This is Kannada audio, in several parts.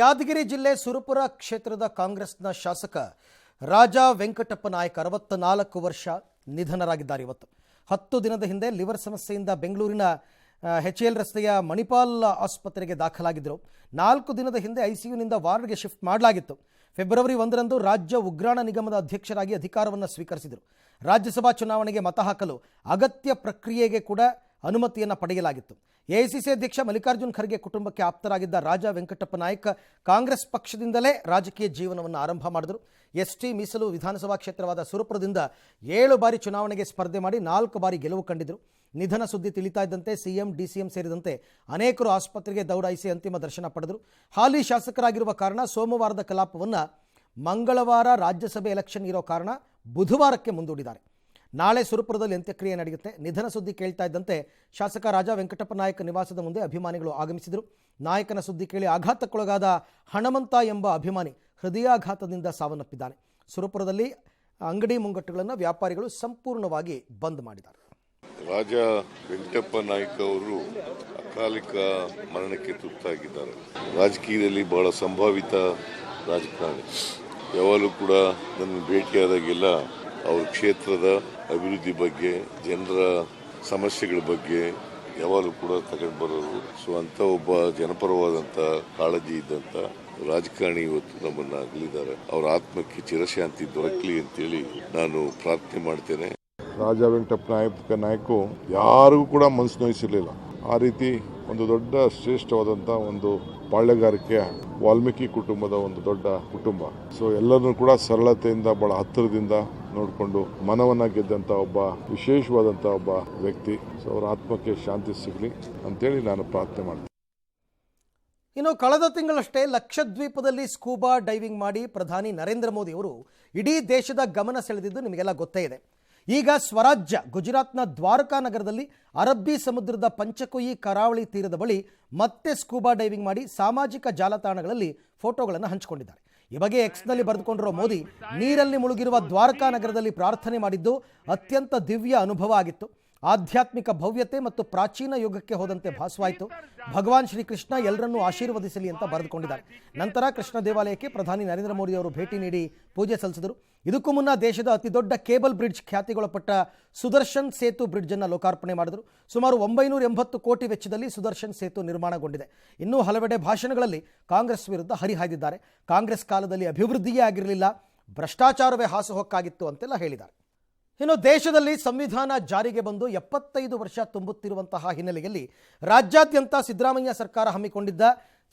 ಯಾದಗಿರಿ ಜಿಲ್ಲೆ ಸುರಪುರ ಕ್ಷೇತ್ರದ ಕಾಂಗ್ರೆಸ್ನ ಶಾಸಕ ರಾಜಾ ವೆಂಕಟಪ್ಪ ನಾಯಕ್ 64 ವರ್ಷ ನಿಧನರಾಗಿದ್ದಾರೆ. ಇವತ್ತು 10 ದಿನದ ಹಿಂದೆ ಲಿವರ್ ಸಮಸ್ಯೆಯಿಂದ ಬೆಂಗಳೂರಿನ HL ರಸ್ತೆಯ ಮಣಿಪಾಲ್ ಆಸ್ಪತ್ರೆಗೆ ದಾಖಲಾಗಿದ್ದರು. 4 ದಿನದ ಹಿಂದೆ ಐಸಿಯುನಿಂದ ವಾರ್ಡ್ಗೆ ಶಿಫ್ಟ್ ಮಾಡಲಾಗಿತ್ತು. ಫೆಬ್ರವರಿ 1ರಂದು ರಾಜ್ಯ ಉಗ್ರಾಣ ನಿಗಮದ ಅಧ್ಯಕ್ಷರಾಗಿ ಅಧಿಕಾರವನ್ನು ಸ್ವೀಕರಿಸಿದರು. ರಾಜ್ಯಸಭಾ ಚುನಾವಣೆಗೆ ಮತ ಹಾಕಲು ಅಗತ್ಯ ಪ್ರಕ್ರಿಯೆಗೆ ಕೂಡ ಅನುಮತಿಯನ್ನು ಪಡೆಯಲಾಗಿತ್ತು. ಎಐಸಿಸಿ ಅಧ್ಯಕ್ಷ ಮಲ್ಲಿಕಾರ್ಜುನ್ ಖರ್ಗೆ ಕುಟುಂಬಕ್ಕೆ ಆಪ್ತರಾಗಿದ್ದ ರಾಜಾ ವೆಂಕಟಪ್ಪ ನಾಯಕ್ ಕಾಂಗ್ರೆಸ್ ಪಕ್ಷದಿಂದಲೇ ರಾಜಕೀಯ ಜೀವನವನ್ನು ಆರಂಭ ಮಾಡಿದರು. ಎಸ್ಟಿ ಮೀಸಲು ವಿಧಾನಸಭಾ ಕ್ಷೇತ್ರವಾದ ಸುರಪುರದಿಂದ 7 ಬಾರಿ ಚುನಾವಣೆಗೆ ಸ್ಪರ್ಧೆ ಮಾಡಿ 4 ಬಾರಿ ಗೆಲುವು ಕಂಡಿದ್ದರು. ನಿಧನ ಸುದ್ದಿ ತಿಳಿತಾ ಇದ್ದಂತೆ ಸಿಎಂ, ಡಿಸಿಎಂ ಸೇರಿದಂತೆ ಅನೇಕರು ಆಸ್ಪತ್ರೆಗೆ ದೌಡಾಯಿಸಿ ಅಂತಿಮ ದರ್ಶನ ಪಡೆದರು. ಹಾಲಿ ಶಾಸಕರಾಗಿರುವ ಕಾರಣ ಸೋಮವಾರದ ಕಲಾಪವನ್ನು ಮಂಗಳವಾರ ರಾಜ್ಯಸಭೆ ಎಲೆಕ್ಷನ್ ಇರೋ ಕಾರಣ ಬುಧವಾರಕ್ಕೆ ಮುಂದೂಡಿದ್ದಾರೆ. ನಾಳೆ ಸುರಪುರದಲ್ಲಿ ಅಂತ್ಯಕ್ರಿಯೆ ನಡೆಯುತ್ತೆ. ನಿಧನ ಸುದ್ದಿ ಕೇಳ್ತಾ ಇದ್ದಂತೆ ಶಾಸಕ ರಾಜಾ ವೆಂಕಟಪ್ಪ ನಾಯಕ್ ನಿವಾಸದ ಮುಂದೆ ಅಭಿಮಾನಿಗಳು ಆಗಮಿಸಿದರು. ನಾಯಕನ ಸುದ್ದಿ ಕೇಳಿ ಆಘಾತಕ್ಕೊಳಗಾದ ಹಣಮಂತ ಎಂಬ ಅಭಿಮಾನಿ ಹೃದಯಾಘಾತದಿಂದ ಸಾವನ್ನಪ್ಪಿದ್ದಾನೆ. ಸುರಪುರದಲ್ಲಿ ಅಂಗಡಿ ಮುಂಗಟ್ಟುಗಳನ್ನು ವ್ಯಾಪಾರಿಗಳು ಸಂಪೂರ್ಣವಾಗಿ ಬಂದ್ ಮಾಡಿದ್ದಾರೆ. ರಾಜಾ ವೆಂಕಟಪ್ಪ ನಾಯಕ್ ಅವರು ಅಕಾಲಿಕ ಮರಣಕ್ಕೆ ತುತ್ತಾಗಿದ್ದಾರೆ. ರಾಜಕೀಯದಲ್ಲಿ ಬಹಳ ಸಂಭಾವಿತ ರಾಜಕಾರಣಿ. ಯಾವಾಗಲೂ ಕೂಡ ನನ್ನ ಭೇಟಿಯಾದಾಗೆಲ್ಲ ಅವ್ರ ಕ್ಷೇತ್ರದ ಅಭಿವೃದ್ಧಿ ಬಗ್ಗೆ, ಜನರ ಸಮಸ್ಯೆಗಳ ಬಗ್ಗೆ ಯಾವಾಗಲೂ ಕೂಡ ತಗೊಂಡು ಬರೋರು. ಸೊ ಅಂತ ಒಬ್ಬ ಜನಪರವಾದಂಥ ಕಾಳಜಿ ಇದ್ದಂಥ ರಾಜಕಾರಣಿ ಇವತ್ತು ನಮ್ಮನ್ನು ಅಗಲಿದ್ದಾರೆ. ಅವರ ಆತ್ಮಕ್ಕೆ ಚಿರಶಾಂತಿ ದೊರಕಲಿ ಅಂತೇಳಿ ನಾನು ಪ್ರಾರ್ಥನೆ ಮಾಡ್ತೇನೆ. ರಾಜಾ ವೆಂಕಟಪ್ಪ ನಾಯಕು ಯಾರಿಗೂ ಕೂಡ ಮನಸ್ಸು ನೋಯಿಸಿರಲಿಲ್ಲ. ಆ ರೀತಿ ಒಂದು ದೊಡ್ಡ ಶ್ರೇಷ್ಠವಾದಂಥ ಒಂದು ಬಾಳ್ಯಗಾರಿಕೆ ವಾಲ್ಮೀಕಿ ಕುಟುಂಬದ ಒಂದು ದೊಡ್ಡ ಕುಟುಂಬ. ಸೊ ಎಲ್ಲರನ್ನೂ ಕೂಡ ಸರಳತೆಯಿಂದ ಬಹಳ ಹತ್ತಿರದಿಂದ ನೋಡಿಕೊಂಡು ಮನವನ್ನ ಗೆದ್ದಂಥ ಒಬ್ಬ ವಿಶೇಷವಾದಂಥ ಒಬ್ಬ ವ್ಯಕ್ತಿ. ಸೊ ಅವರ ಆತ್ಮಕ್ಕೆ ಶಾಂತಿ ಸಿಗಲಿ ಅಂತೇಳಿ ನಾನು ಪ್ರಾರ್ಥನೆ ಮಾಡ್ತೀನಿ. ಇನ್ನು ಕಳೆದ ತಿಂಗಳಷ್ಟೇ ಲಕ್ಷದ್ವೀಪದಲ್ಲಿ ಸ್ಕೂಬಾ ಡೈವಿಂಗ್ ಮಾಡಿ ಪ್ರಧಾನಿ ನರೇಂದ್ರ ಮೋದಿ ಅವರು ಇಡೀ ದೇಶದ ಗಮನ ಸೆಳೆದಿದ್ದು ನಿಮಗೆಲ್ಲ ಗೊತ್ತೇ ಇದೆ. ಈಗ ಸ್ವರಾಜ್ಯ ಗುಜರಾತ್ನ ದ್ವಾರಕಾ ನಗರದಲ್ಲಿ ಅರಬ್ಬಿ ಸಮುದ್ರದ ಪಂಚಕೊಯಿ ಕರಾವಳಿ ತೀರದ ಬಳಿ ಮತ್ತೆ ಸ್ಕೂಬಾ ಡೈವಿಂಗ್ ಮಾಡಿ ಸಾಮಾಜಿಕ ಜಾಲತಾಣಗಳಲ್ಲಿ ಫೋಟೋಗಳನ್ನು ಹಂಚಿಕೊಂಡಿದ್ದಾರೆ. ಈ ಬಗ್ಗೆ ಎಕ್ಸ್ನಲ್ಲಿ ಬರೆದುಕೊಂಡಿರೋ ಮೋದಿ, ನೀರಲ್ಲಿ ಮುಳುಗಿರುವ ದ್ವಾರಕಾ ನಗರದಲ್ಲಿ ಪ್ರಾರ್ಥನೆ ಮಾಡಿದ್ದು ಅತ್ಯಂತ ದಿವ್ಯ ಅನುಭವ ಆಗಿತ್ತು. ಆಧ್ಯಾತ್ಮಿಕ ಭವ್ಯತೆ ಮತ್ತು ಪ್ರಾಚೀನ ಯುಗಕ್ಕೆ ಹೋದಂತೆ ಭಾಸವಾಯಿತು. ಭಗವಾನ್ ಶ್ರೀಕೃಷ್ಣ ಎಲ್ಲರನ್ನೂ ಆಶೀರ್ವದಿಸಲಿ ಅಂತ ಬರೆದುಕೊಂಡಿದ್ದಾರೆ. ನಂತರ ಕೃಷ್ಣ ದೇವಾಲಯಕ್ಕೆ ಪ್ರಧಾನಿ ನರೇಂದ್ರ ಮೋದಿ ಅವರು ಭೇಟಿ ನೀಡಿ ಪೂಜೆ ಸಲ್ಲಿಸಿದರು. ಇದಕ್ಕೂ ಮುನ್ನ ದೇಶದ ಅತಿದೊಡ್ಡ ಕೇಬಲ್ ಬ್ರಿಡ್ಜ್ ಖ್ಯಾತಿಗೊಳಪಟ್ಟ ಸುದರ್ಶನ್ ಸೇತು ಬ್ರಿಡ್ಜ್ ಅನ್ನು ಲೋಕಾರ್ಪಣೆ ಮಾಡಿದರು. ಸುಮಾರು 980 ಕೋಟಿ ವೆಚ್ಚದಲ್ಲಿ ಸುದರ್ಶನ್ ಸೇತು ನಿರ್ಮಾಣಗೊಂಡಿದೆ. ಇನ್ನೂ ಹಲವೆಡೆ ಭಾಷಣಗಳಲ್ಲಿ ಕಾಂಗ್ರೆಸ್ ವಿರುದ್ಧ ಹರಿಹಾಯ್ದಿದ್ದಾರೆ. ಕಾಂಗ್ರೆಸ್ ಕಾಲದಲ್ಲಿ ಅಭಿವೃದ್ಧಿಯೇ ಆಗಿರಲಿಲ್ಲ, ಭ್ರಷ್ಟಾಚಾರವೇ ಹಾಸುಹೊಕ್ಕಾಗಿತ್ತು ಅಂತೆಲ್ಲ ಹೇಳಿದ್ದಾರೆ. ಇನ್ನು ದೇಶದಲ್ಲಿ ಸಂವಿಧಾನ ಜಾರಿಗೆ ಬಂದು 75 ವರ್ಷ ತುಂಬುತ್ತಿರುವಂತಹ ಹಿನ್ನೆಲೆಯಲ್ಲಿ ರಾಜ್ಯಾದ್ಯಂತ ಸಿದ್ದರಾಮಯ್ಯ ಸರ್ಕಾರ ಹಮ್ಮಿಕೊಂಡಿದ್ದ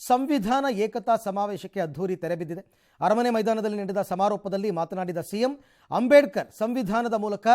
ಸಂವಿಧಾನ ಏಕತಾ ಸಮಾವೇಶಕ್ಕೆ ಅದ್ಧೂರಿ ತೆರೆಬಿದ್ದಿದೆ. ಅರಮನೆ ಮೈದಾನದಲ್ಲಿ ನಡೆದ ಸಮಾರೋಪದಲ್ಲಿ ಮಾತನಾಡಿದ ಸಿಎಂ, ಅಂಬೇಡ್ಕರ್ ಸಂವಿಧಾನದ ಮೂಲಕ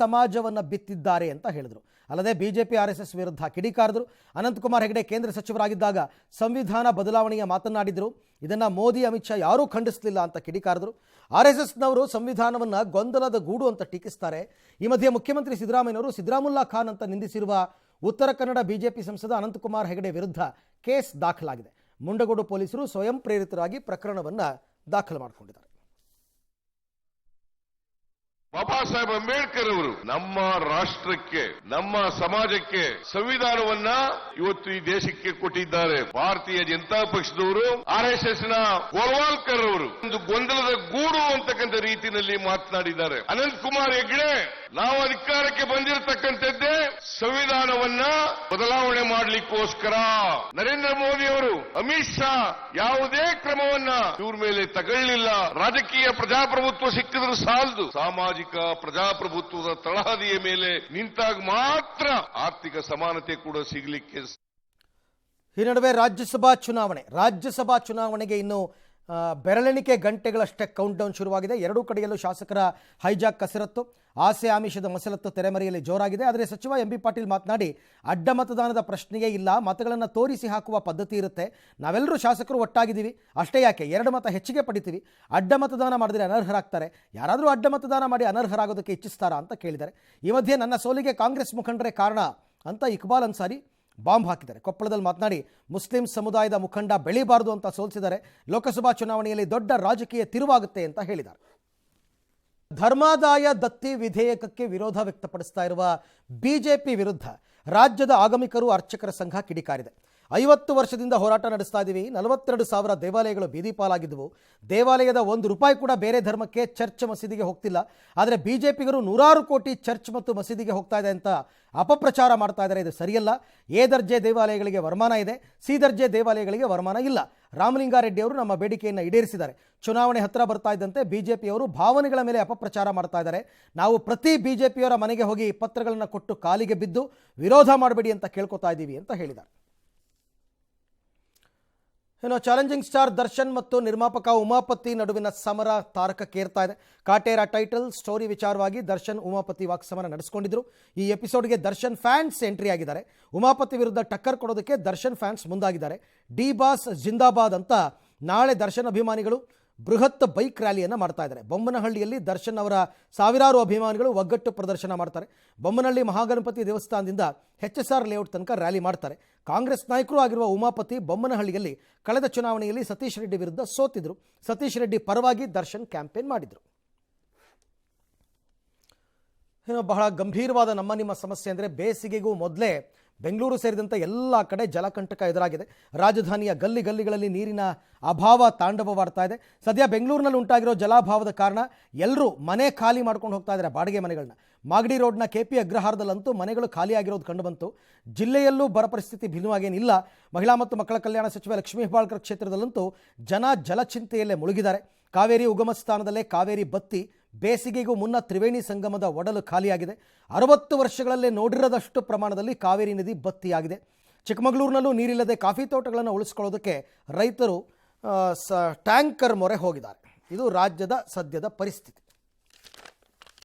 ಸಮಾಜವನ್ನು ಬಿತ್ತಿದ್ದಾರೆ ಅಂತ ಹೇಳಿದರು. ಅಲ್ಲದೆ ಬಿಜೆಪಿ RSS ವಿರುದ್ಧ ಕಿಡಿಕಾರಿದರು. ಅನಂತಕುಮಾರ್ ಹೆಗಡೆ ಕೇಂದ್ರ ಸಚಿವರಾಗಿದ್ದಾಗ ಸಂವಿಧಾನ ಬದಲಾವಣೆಯ ಮಾತನಾಡಿದರು. ಇದನ್ನು ಮೋದಿ, ಅಮಿತ್ ಶಾ ಯಾರೂ ಖಂಡಿಸಲಿಲ್ಲ ಅಂತ ಕಿಡಿಕಾರಿದರು. RSSನವರು ಸಂವಿಧಾನವನ್ನು ಗೊಂದಲದ ಗೂಡು ಅಂತ ಟೀಕಿಸ್ತಾರೆ. ಈ ಮಧ್ಯೆ ಮುಖ್ಯಮಂತ್ರಿ ಸಿದ್ದರಾಮಯ್ಯನವರು ಸಿದ್ದರಾಮುಲ್ಲಾ ಖಾನ್ ಅಂತ ನಿಂದಿಸಿರುವ ಉತ್ತರ ಕನ್ನಡ ಬಿಜೆಪಿ ಸಂಸದ ಅನಂತಕುಮಾರ್ ಹೆಗಡೆ ವಿರುದ್ಧ ಕೇಸ್ ದಾಖಲಾಗಿದೆ. ಮುಂಡಗೋಡು ಪೊಲೀಸರು ಸ್ವಯಂ ಪ್ರೇರಿತರಾಗಿ ಪ್ರಕರಣವನ್ನು ದಾಖಲು ಮಾಡಿಕೊಂಡಿದ್ದಾರೆ. ಬಾಬಾ ಸಾಹೇಬ್ ಅಂಬೇಡ್ಕರ್ ಅವರು ನಮ್ಮ ರಾಷ್ಟ್ರಕ್ಕೆ, ನಮ್ಮ ಸಮಾಜಕ್ಕೆ ಸಂವಿಧಾನವನ್ನ ಇವತ್ತು ಈ ದೇಶಕ್ಕೆ ಕೊಟ್ಟಿದ್ದಾರೆ. ಭಾರತೀಯ ಜನತಾ ಪಕ್ಷದವರು, RSS ನ ಗೋಲ್ವಾಲ್ಕರ್ ಅವರು ಒಂದು ಗೊಂದಲದ ಗೂಡು ಅಂತಕ್ಕಂಥ ರೀತಿಯಲ್ಲಿ ಮಾತನಾಡಿದ್ದಾರೆ. ಅನಂತಕುಮಾರ್ ಹೆಗಡೆ, ನಾವು ಅಧಿಕಾರಕ್ಕೆ ಬಂದಿರತಕ್ಕಂಥದ್ದೇ ಸಂವಿಧಾನವನ್ನ ಬದಲಾವಣೆ ಮಾಡಲಿಕ್ಕೋಸ್ಕರ. ನರೇಂದ್ರ ಮೋದಿ ಅವರು, ಅಮಿತ್ ಶಾ ಯಾವುದೇ ಕ್ರಮವನ್ನ ಇವ್ರ ಮೇಲೆ ತಗೊಳ್ಳಿಲ್ಲ. ರಾಜಕೀಯ ಪ್ರಜಾಪ್ರಭುತ್ವ ಸಿಕ್ಕಿದ್ರು ಸಾಲದು, ಸಾಮಾಜಿಕ ಪ್ರಜಾಪ್ರಭುತ್ವದ ತಳಹದಿಯ ಮೇಲೆ ನಿಂತಾಗ ಮಾತ್ರ ಆರ್ಥಿಕ ಸಮಾನತೆ ಕೂಡ ಸಿಗಲಿಕ್ಕೆ. ಈ ನಡುವೆ ರಾಜ್ಯಸಭಾ ಚುನಾವಣೆಗೆ ಇನ್ನು ಬೆರಳೆಣಿಕೆ ಗಂಟೆಗಳಷ್ಟೇ ಕೌಂಟ್ ಡೌನ್ ಶುರುವಾಗಿದೆ. ಎರಡೂ ಕಡೆಯಲ್ಲೂ ಶಾಸಕರ ಹೈಜಾಕ್ ಕಸರತ್ತು, ಆಸೆ ಆಮಿಷದ ಮಸಲತ್ತು ತೆರೆಮರೆಯಲ್ಲಿ ಜೋರಾಗಿದೆ. ಆದರೆ ಸಚಿವ MB ಪಾಟೀಲ್ ಮಾತನಾಡಿ, ಅಡ್ಡ ಮತದಾನದ ಪ್ರಶ್ನೆಯೇ ಇಲ್ಲ, ಮತಗಳನ್ನು ತೋರಿಸಿ ಹಾಕುವ ಪದ್ಧತಿ ಇರುತ್ತೆ. ನಾವೆಲ್ಲರೂ ಶಾಸಕರು ಒಟ್ಟಾಗಿದ್ದೀವಿ, ಅಷ್ಟೇ ಯಾಕೆ 2 ಮತ ಹೆಚ್ಚಿಗೆ ಪಡಿತೀವಿ. ಅಡ್ಡ ಮತದಾನ ಮಾಡಿದ್ರೆ ಅನರ್ಹರಾಗ್ತಾರೆ, ಯಾರಾದರೂ ಅಡ್ಡ ಮತದಾನ ಮಾಡಿ ಅನರ್ಹರಾಗೋದಕ್ಕೆ ಇಚ್ಛಿಸ್ತಾರಾ ಅಂತ ಕೇಳಿದ್ದಾರೆ. ಈ ಮಧ್ಯೆ ನನ್ನ ಸೋಲಿಗೆ ಕಾಂಗ್ರೆಸ್ ಮುಖಂಡರೇ ಕಾರಣ ಅಂತ ಇಕ್ಬಾಲ್ ಅನ್ಸಾರಿ ಬಾಂಬ್ ಹಾಕಿದ್ದಾರೆ. ಕೊಪ್ಪಳದಲ್ಲಿ ಮಾತನಾಡಿ, ಮುಸ್ಲಿಂ ಸಮುದಾಯದ ಮುಖಂಡ ಬೆಳೀಬಾರದು ಅಂತ ಸೋಲಿಸಿದ್ದಾರೆ. ಲೋಕಸಭಾ ಚುನಾವಣೆಯಲ್ಲಿ ದೊಡ್ಡ ರಾಜಕೀಯ ತಿರುವಾಗುತ್ತೆ ಅಂತ ಹೇಳಿದ್ದಾರೆ. ಧರ್ಮಾದಾಯ ದತ್ತಿ ವಿಧೇಯಕಕ್ಕೆ ವಿರೋಧ ವ್ಯಕ್ತಪಡಿಸ್ತಾ ಇರುವ ಬಿಜೆಪಿ ವಿರುದ್ಧ ರಾಜ್ಯದ ಆಗಮಿಕರು ಅರ್ಚಕರ ಸಂಘ ಕಿಡಿಕಾರಿದೆ. 50 ವರ್ಷದಿಂದ ಹೋರಾಟ ನಡೆಸ್ತಾ ಇದ್ದೀವಿ. 42,000 ದೇವಾಲಯಗಳು ಬೀದಿ ಪಾಲಾಗಿದ್ದವು. ದೇವಾಲಯದ ₹1 ಕೂಡ ಬೇರೆ ಧರ್ಮಕ್ಕೆ ಚರ್ಚ್ ಮಸೀದಿಗೆ ಹೋಗ್ತಿಲ್ಲ. ಆದರೆ ಬಿಜೆಪಿಗರು 100 ಕೋಟಿ ಚರ್ಚ್ ಮತ್ತು ಮಸೀದಿಗೆ ಹೋಗ್ತಾ ಇದೆ ಅಂತ ಅಪಪ್ರಚಾರ ಮಾಡ್ತಾ ಇದ್ದಾರೆ. ಇದು ಸರಿಯಲ್ಲ. ಎ ದರ್ಜೆ ದೇವಾಲಯಗಳಿಗೆ ವರಮಾನ ಇದೆ, ಸಿ ದರ್ಜೆ ದೇವಾಲಯಗಳಿಗೆ ವರಮಾನ ಇಲ್ಲ. ರಾಮಲಿಂಗಾರೆಡ್ಡಿ ಅವರು ನಮ್ಮ ಬೇಡಿಕೆಯನ್ನು ಈಡೇರಿಸಿದ್ದಾರೆ. ಚುನಾವಣೆ ಹತ್ತಿರ ಬರ್ತಾ ಇದ್ದಂತೆ ಬಿಜೆಪಿಯವರು ಭಾವನೆಗಳ ಮೇಲೆ ಅಪಪ್ರಚಾರ ಮಾಡ್ತಾ ಇದ್ದಾರೆ. ನಾವು ಪ್ರತಿ ಬಿಜೆಪಿಯವರ ಮನೆಗೆ ಹೋಗಿ ಪತ್ರಗಳನ್ನು ಕೊಟ್ಟು ಕಾಲಿಗೆ ಬಿದ್ದು ವಿರೋಧ ಮಾಡಬೇಡಿ ಅಂತ ಕೇಳ್ಕೊತಾ ಇದ್ದೀವಿ ಅಂತ ಹೇಳಿದ್ದಾರೆ. ಚಾಲೆಂಜಿಂಗ್ ಸ್ಟಾರ್ ದರ್ಶನ್ ಮತ್ತು ನಿರ್ಮಾಪಕ ಉಮಾಪತಿ ನಡುವಿನ ಸಮರ ತಾರಕಕ್ಕೇರ್ತಾ ಇದೆ. ಕಾಟೇರ ಟೈಟಲ್ ಸ್ಟೋರಿ ವಿಚಾರವಾಗಿ ದರ್ಶನ್ ಉಮಾಪತಿ ವಾಕ್ಸಮರ ನಡೆಸಿಕೊಂಡಿದ್ರು. ಈ ಎಪಿಸೋಡ್ಗೆ ದರ್ಶನ್ ಫ್ಯಾನ್ಸ್ ಎಂಟ್ರಿ ಆಗಿದ್ದಾರೆ. ಉಮಾಪತಿ ವಿರುದ್ಧ ಟಕ್ಕರ್ ಕೊಡೋದಕ್ಕೆ ದರ್ಶನ್ ಫ್ಯಾನ್ಸ್ ಮುಂದಾಗಿದ್ದಾರೆ. ಡಿ ಬಾಸ್ ಜಿಂದಾಬಾದ್ ಅಂತ ನಾಳೆ ದರ್ಶನ್ ಅಭಿಮಾನಿಗಳು ಬೃಹತ್ ಬೈಕ್ ರ್ಯಾಲಿಯನ್ನು ಮಾಡ್ತಾ ಇದ್ದಾರೆ. ಬೊಮ್ಮನಹಳ್ಳಿಯಲ್ಲಿ ದರ್ಶನ್ ಅವರ ಸಾವಿರಾರು ಅಭಿಮಾನಿಗಳು ಒಗ್ಗಟ್ಟು ಪ್ರದರ್ಶನ ಮಾಡ್ತಾರೆ. ಬೊಮ್ಮನಹಳ್ಳಿ ಮಹಾಗಣಪತಿ ದೇವಸ್ಥಾನದಿಂದ HSR ಲೇಔಟ್ ತನಕ ರ್ಯಾಲಿ ಮಾಡ್ತಾರೆ. ಕಾಂಗ್ರೆಸ್ ನಾಯಕರು ಆಗಿರುವ ಉಮಾಪತಿ ಬೊಮ್ಮನಹಳ್ಳಿಯಲ್ಲಿ ಕಳೆದ ಚುನಾವಣೆಯಲ್ಲಿ ಸತೀಶ್ ರೆಡ್ಡಿ ವಿರುದ್ಧ ಸೋತಿದ್ರು. ಸತೀಶ್ ರೆಡ್ಡಿ ಪರವಾಗಿ ದರ್ಶನ್ ಕ್ಯಾಂಪೇನ್ ಮಾಡಿದ್ರು. ಬಹಳ ಗಂಭೀರವಾದ ನಿಮ್ಮ ಸಮಸ್ಯೆ ಅಂದರೆ ಬೇಸಿಗೆಗೂ ಮೊದಲೇ ಬೆಂಗಳೂರು ಸೇರಿದಂತೆ ಎಲ್ಲ ಕಡೆ ಜಲಕಂಟಕ ಎದುರಾಗಿದೆ. ರಾಜಧಾನಿಯ ಗಲ್ಲಿಗಳಲ್ಲಿ ನೀರಿನ ಅಭಾವ ತಾಂಡವವಾಡ್ತಾ ಇದೆ. ಸದ್ಯ ಬೆಂಗಳೂರಿನಲ್ಲಿ ಉಂಟಾಗಿರೋ ಜಲಾಭಾವದ ಕಾರಣ ಎಲ್ಲರೂ ಮನೆ ಖಾಲಿ ಮಾಡ್ಕೊಂಡು ಹೋಗ್ತಾ ಇದ್ದಾರೆ, ಬಾಡಿಗೆ ಮನೆಗಳನ್ನ. ಮಾಗಡಿ ರೋಡ್ನ KP ಅಗ್ರಹಾರದಲ್ಲಂತೂ ಮನೆಗಳು ಖಾಲಿಯಾಗಿರೋದು ಕಂಡುಬಂತು. ಜಿಲ್ಲೆಯಲ್ಲೂ ಬರ ಪರಿಸ್ಥಿತಿ ಭಿನ್ನವಾಗೇನಿಲ್ಲ. ಮಹಿಳಾ ಮತ್ತು ಮಕ್ಕಳ ಕಲ್ಯಾಣ ಸಚಿವೆ ಲಕ್ಷ್ಮೀ ಹೆಬ್ಬಾಳ್ಕರ್ ಕ್ಷೇತ್ರದಲ್ಲಂತೂ ಜಲಚಿಂತೆಯಲ್ಲೇ ಮುಳುಗಿದ್ದಾರೆ. ಕಾವೇರಿ ಉಗಮ ಸ್ಥಾನದಲ್ಲೇ ಕಾವೇರಿ ಬತ್ತಿ. ಬೇಸಿಗೆಗೂ ಮುನ್ನ ತ್ರಿವೇಣಿ ಸಂಗಮದ ಒಡಲು ಖಾಲಿಯಾಗಿದೆ. 60 ವರ್ಷಗಳಲ್ಲೇ ನೋಡಿರದಷ್ಟು ಪ್ರಮಾಣದಲ್ಲಿ ಕಾವೇರಿ ನದಿ ಬತ್ತಿಯಾಗಿದೆ. ಚಿಕ್ಕಮಗಳೂರಿನಲ್ಲೂ ನೀರಿಲ್ಲದೆ ಕಾಫಿ ತೋಟಗಳನ್ನು ಉಳಿಸ್ಕೊಳ್ಳೋದಕ್ಕೆ ರೈತರು ಟ್ಯಾಂಕರ್ ಮೊರೆ ಹೋಗಿದ್ದಾರೆ. ಇದು ರಾಜ್ಯದ ಸದ್ಯದ ಪರಿಸ್ಥಿತಿ.